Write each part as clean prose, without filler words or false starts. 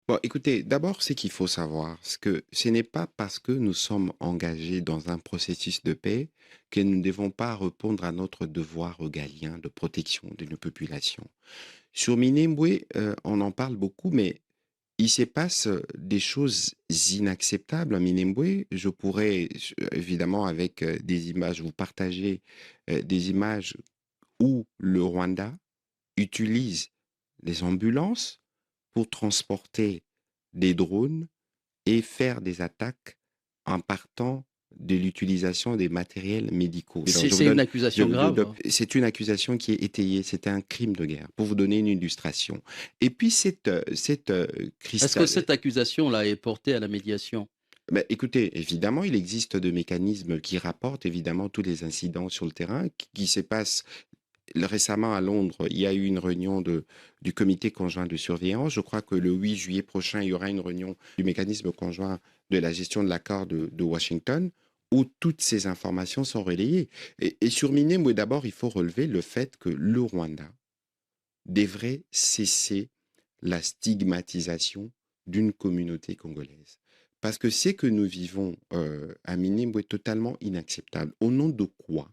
Bon, écoutez, d'abord, ce qu'il faut savoir, c'est que ce n'est pas parce que nous sommes engagés dans un processus de paix que nous ne devons pas répondre à notre devoir régalien de protection de nos populations. Sur Minembwe, on en parle beaucoup, mais il se passe des choses inacceptables à Minembwe. Je pourrais, évidemment, avec des images, vous partager des images où le Rwanda utilise les ambulances pour transporter des drones et faire des attaques en partant de l'utilisation des matériels médicaux. Alors, C'est je vous c'est une donne, accusation grave. c'est une accusation qui est étayée, c'était un crime de guerre, pour vous donner une illustration. Et puis, cette Est-ce que cristal, cette accusation-là est portée à la médiation? ben, écoutez, évidemment, il existe des mécanismes qui rapportent évidemment tous les incidents sur le terrain qui se passent. Récemment, à Londres, il y a eu une réunion du comité conjoint de surveillance. Je crois que le 8 juillet prochain, il y aura une réunion du mécanisme conjoint de la gestion de l'accord de Washington, où toutes ces informations sont relayées. Et sur Minembwe, d'abord, il faut relever le fait que le Rwanda devrait cesser la stigmatisation d'une communauté congolaise. Parce que ce que nous vivons à Minembwe est totalement inacceptable. Au nom de quoi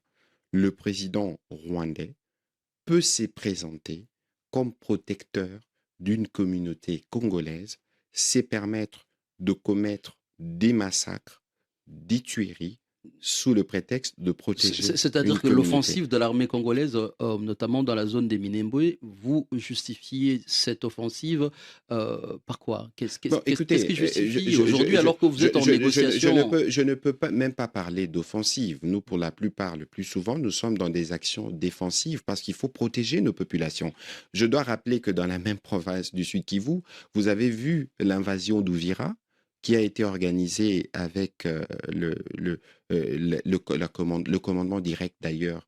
le président rwandais peut se présenter comme protecteur d'une communauté congolaise, c'est permettre de commettre des massacres, des tueries, sous le prétexte de protéger une C'est-à-dire que communauté. l'offensive de l'armée congolaise, notamment dans la zone des Minembwe, vous justifiez cette offensive, par quoi? Bon, Qu'est-ce écoutez, qui justifie aujourd'hui, alors que vous êtes en négociation? je ne peux pas, même pas parler d'offensive. Nous, pour la plupart, le plus souvent, nous sommes dans des actions défensives parce qu'il faut protéger nos populations. Je dois rappeler que dans la même province du Sud Kivu, vous avez vu l'invasion d'Ouvira qui a été organisée avec le commandement direct d'ailleurs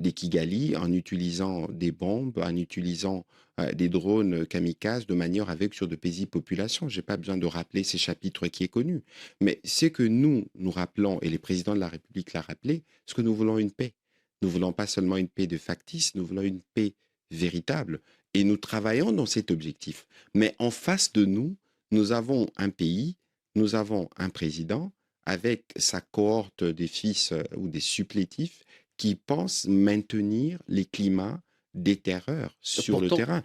des Kigali en utilisant des bombes, en utilisant des drones kamikazes de manière avec sur de paisibles populations. Je n'ai pas besoin de rappeler ces chapitres qui est connu. Mais c'est que nous rappelons, et le président de la République l'a rappelé, c'est que nous voulons une paix. Nous voulons pas seulement une paix de factice, nous voulons une paix véritable. Et nous travaillons dans cet objectif. Mais en face de nous, nous avons un pays, nous avons un président avec sa cohorte des fils ou des supplétifs qui pensent maintenir les climats des terreurs sur le Pourtant terrain.